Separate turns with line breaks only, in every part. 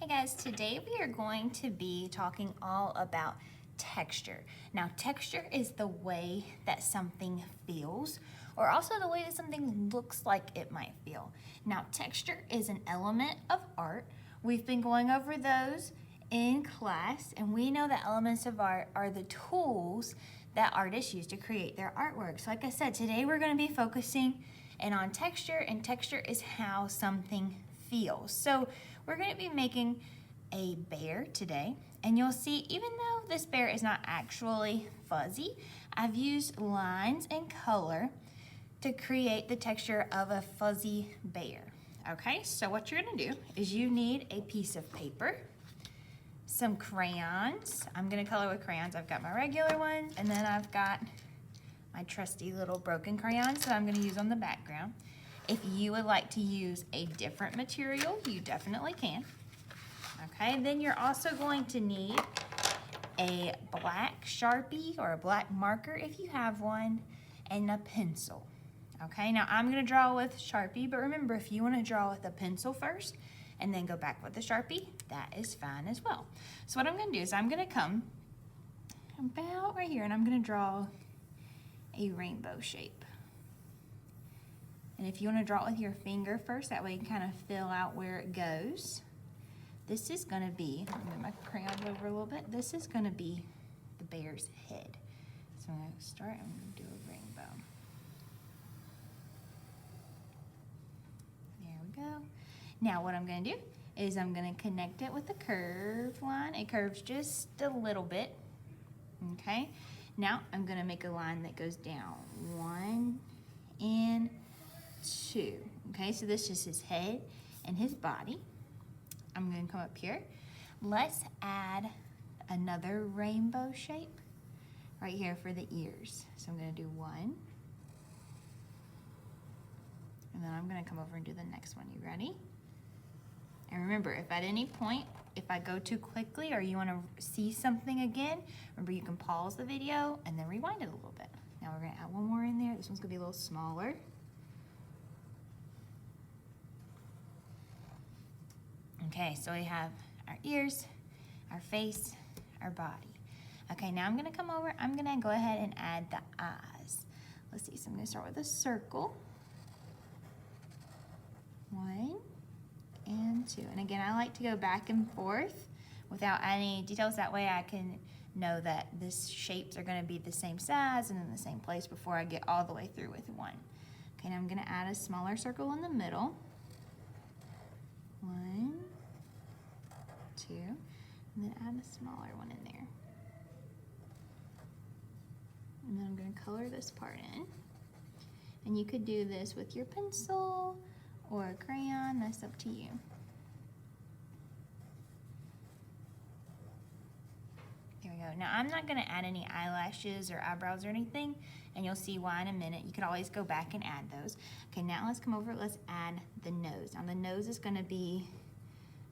guys, today we are going to be talking all about texture. Now, texture is the way that something feels, or also the way that something looks like it might feel. Now, texture is an element of art. We've been going over those in class, and we know that elements of art are the tools that artists use to create their artwork. So like I said, today we're going to be focusing on texture, and texture is how something feels. So we're going to be making a bear today, and you'll see even though this bear is not actually fuzzy, I've used lines and color to create the texture of a fuzzy bear. Okay, so what you're going to do is you need a piece of paper, some crayons. I'm going to color with crayons. I've got my regular ones, and then I've got my trusty little broken crayons that I'm going to use on the background. If you would like to use a different material, you definitely can. Okay, then you're also going to need a black Sharpie or a black marker if you have one, and a pencil. Okay, now I'm going to draw with Sharpie, but remember, if you want to draw with a pencil first and then go back with the Sharpie, that is fine as well. So what I'm going to do is I'm going to come about right here, and I'm going to draw a rainbow shape. And if you want to draw it with your finger first, that way you can kind of fill out where it goes. This is going to be, I'm going to move my crayons over a little bit. This is going to be the bear's head. So I'm going to start, I'm going to do a rainbow. There we go. Now what I'm going to do is I'm going to connect it with a curved line. It curves just a little bit. Okay. Now I'm going to make a line that goes down. 1 and 2. Okay, so this is his head and his body. I'm going to come up here. Let's add another rainbow shape right here for the ears. So I'm going to do 1. And then I'm going to come over and do the next one. You ready? And remember, if at any point, if I go too quickly or you want to see something again, remember you can pause the video and then rewind it a little bit. Now we're going to add one more in there. This one's going to be a little smaller. Okay, so we have our ears, our face, our body. Okay, now I'm going to come over. I'm going to go ahead and add the eyes. Let's see. So I'm going to start with a circle. 1 and 2. And again, I like to go back and forth without any details. That way I can know that these shapes are going to be the same size and in the same place before I get all the way through with 1. Okay, now I'm going to add a smaller circle in the middle. 1, 2, and then add a smaller one in there. And then I'm going to color this part in. And you could do this with your pencil or a crayon, that's up to you. There we go. Now I'm not going to add any eyelashes or eyebrows or anything, and you'll see why in a minute. You could always go back and add those. Okay, now let's come over, let's add the nose. Now the nose is going to be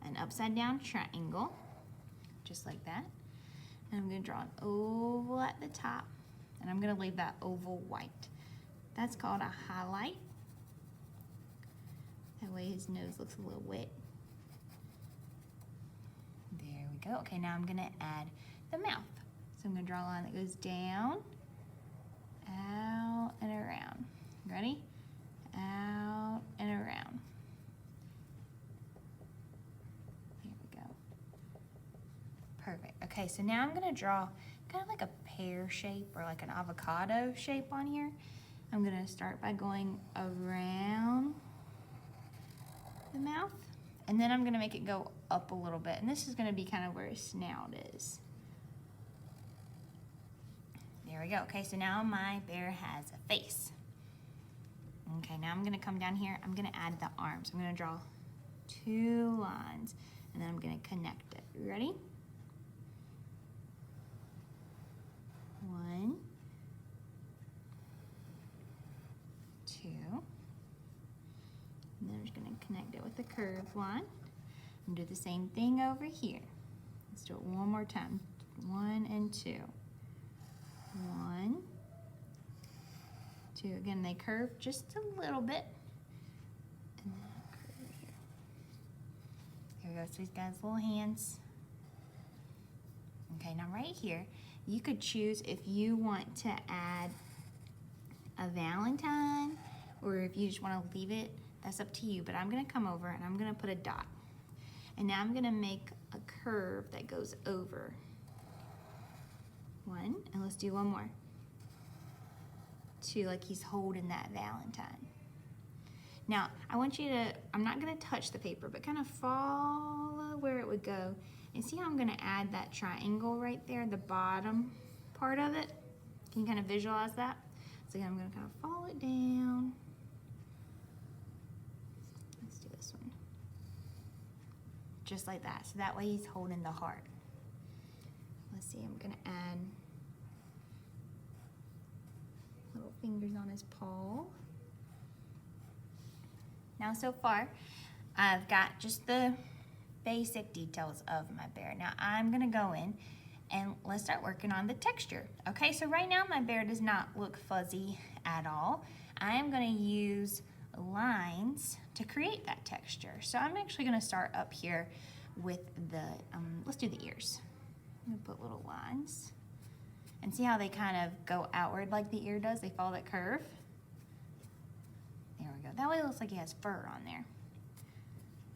an upside down triangle, just like that. And I'm going to draw an oval at the top, and I'm going to leave that oval white. That's called a highlight. That way his nose looks a little wet. There we go. Okay, now I'm going to add the mouth. So I'm going to draw a line that goes down, out, and around. Ready? Out and around. There we go. Perfect. Okay, so now I'm going to draw kind of like a pear shape or like an avocado shape on here. I'm going to start by going around the mouth, and then I'm going to make it go up a little bit, and this is going to be kind of where his snout is. There we go. Okay, so now my bear has a face. Okay, now I'm going to come down here. I'm going to add the arms. I'm going to draw 2 lines, and then I'm going to connect it. You ready? 1, 2. And then I'm just going to connect it with a curved line. And do the same thing over here. Let's do it one more time. 1 and 2. 1, 2. Again, they curve just a little bit. And then curve here. There we go. So he's got his little hands. Okay, now right here, you could choose if you want to add a Valentine or if you just want to leave it. That's up to you, but I'm gonna come over and I'm gonna put a dot. And now I'm gonna make a curve that goes over. One, and let's do one more. Two, like he's holding that Valentine. Now, I want you to, I'm not gonna touch the paper, but kind of follow where it would go. And see how I'm gonna add that triangle right there, the bottom part of it? Can you kind of visualize that? So again, I'm gonna kind of follow it down. Let's do this one. Just like that, so that way he's holding the heart. Let's see, I'm gonna add little fingers on his paw. Now so far, I've got just the basic details of my bear. Now I'm gonna go in and let's start working on the texture. Okay, so right now my bear does not look fuzzy at all. I am gonna use lines to create that texture. So I'm actually gonna start up here with the, let's do the ears. I'm gonna put little lines and see how they kind of go outward like the ear does. They follow that curve. There we go. That way it looks like he has fur on there.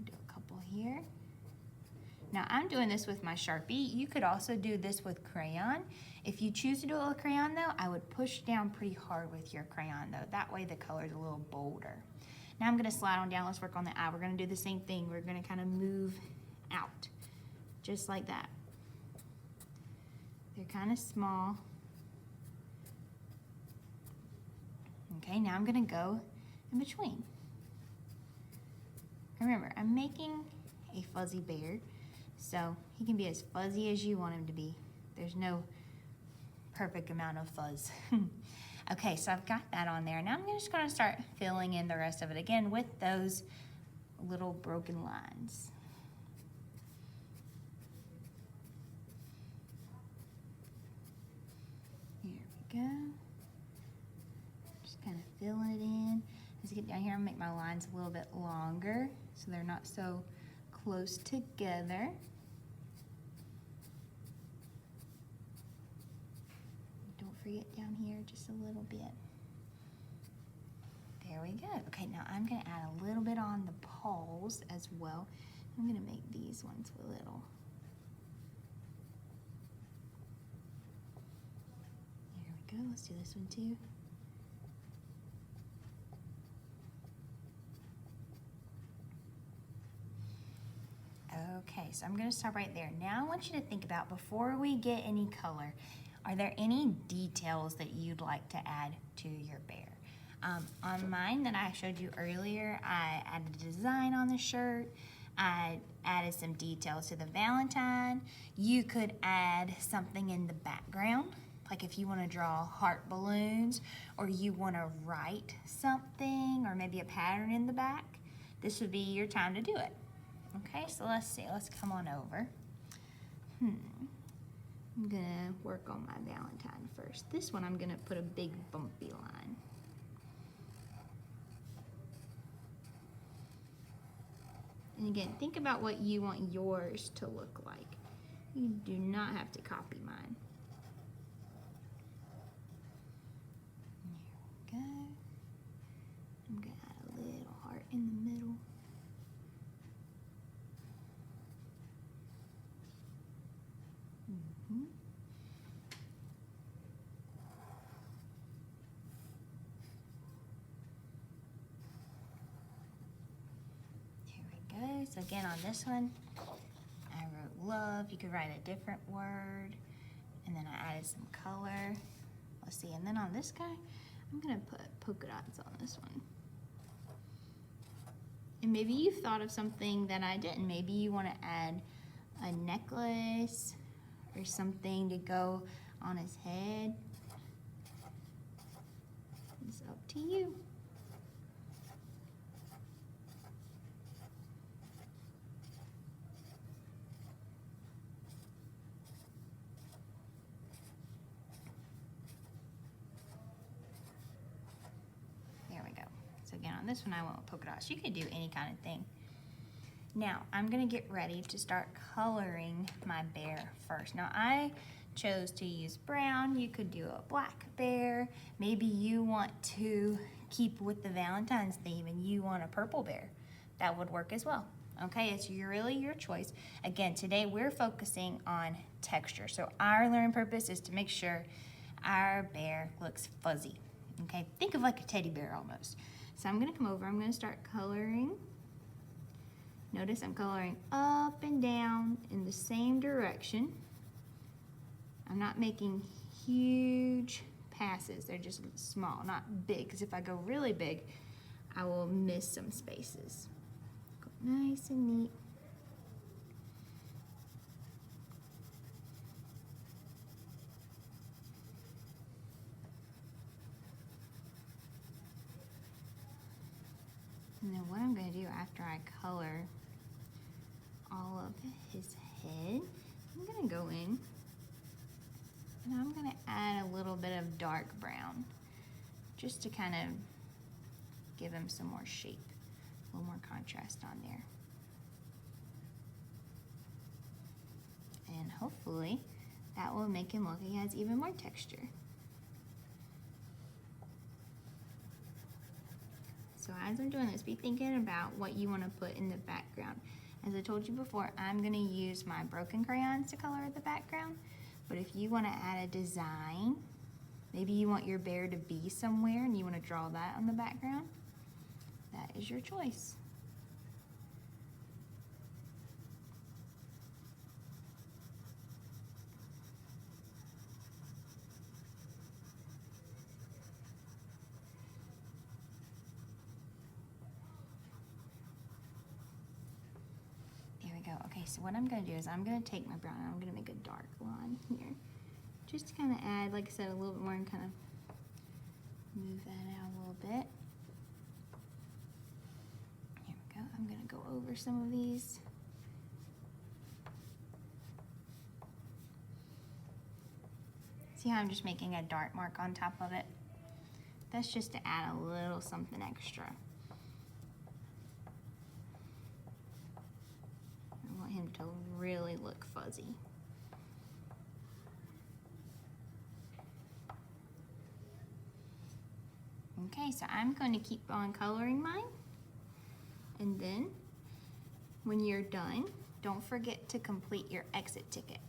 Do a couple here. Now I'm doing this with my Sharpie. You could also do this with crayon. If you choose to do it with crayon though, I would push down pretty hard with your crayon though. That way the color is a little bolder. Now I'm gonna slide on down. Let's work on the eye. We're gonna do the same thing. We're gonna kind of move out, just like that. They're kind of small. Okay, now I'm gonna go in between. Remember, I'm making a fuzzy bear, so he can be as fuzzy as you want him to be. There's no perfect amount of fuzz. Okay, so I've got that on there. Now I'm just gonna start filling in the rest of it again with those little broken lines. Here we go. Just kind of filling it in. As I get down here, I'm gonna make my lines a little bit longer so they're not so close together. Don't forget down here just a little bit. There we go. Okay, now I'm gonna add a little bit on the paws as well. I'm gonna make these ones a little. There we go. Let's do this one too. Okay, so I'm gonna stop right there. Now I want you to think about, before we get any color, are there any details that you'd like to add to your bear? On mine that I showed you earlier, I added a design on the shirt. I added some details to the Valentine. You could add something in the background, like if you want to draw heart balloons, or you want to write something, or maybe a pattern in the back. This would be your time to do it. Okay, so let's see. Let's come on over. I'm gonna work on my Valentine first. This one I'm gonna put a big bumpy line. And again, think about what you want yours to look like. You do not have to copy mine. There we go. I'm gonna add a little heart in the middle. So again, on this one, I wrote love. You could write a different word. And then I added some color. Let's see, and then on this guy, I'm gonna put polka dots on this one. And maybe you've thought of something that I didn't. Maybe you wanna add a necklace or something to go on his head. It's up to you. There we go. So again, on this one I went with polka dots. You could do any kind of thing. Now, I'm gonna get ready to start coloring my bear first. Now, I chose to use brown. You could do a black bear. Maybe you want to keep with the Valentine's theme and you want a purple bear. That would work as well. Okay, it's really your choice. Again, today we're focusing on texture. So our learning purpose is to make sure our bear looks fuzzy. Okay, think of like a teddy bear almost. So I'm gonna come over, I'm gonna start coloring. Notice I'm coloring up and down in the same direction. I'm not making huge passes, they're just small, not big, because if I go really big, I will miss some spaces. Go nice and neat. And then what I'm going to do after I color all of his head, I'm going to go in and I'm going to add a little bit of dark brown just to kind of give him some more shape, a little more contrast on there. And hopefully that will make him look like he has even more texture. So as I'm doing this, be thinking about what you want to put in the background. As I told you before, I'm going to use my broken crayons to color the background. But if you want to add a design, maybe you want your bear to be somewhere and you want to draw that on the background, that is your choice. Okay, so what I'm going to do is I'm going to take my brown and I'm going to make a dark line here. Just to kind of add, like I said, a little bit more and kind of move that out a little bit. Here we go. I'm going to go over some of these. See how I'm just making a dark mark on top of it? That's just to add a little something extra. Him to really look fuzzy. Okay, so I'm going to keep on coloring mine, and then when you're done, don't forget to complete your exit ticket.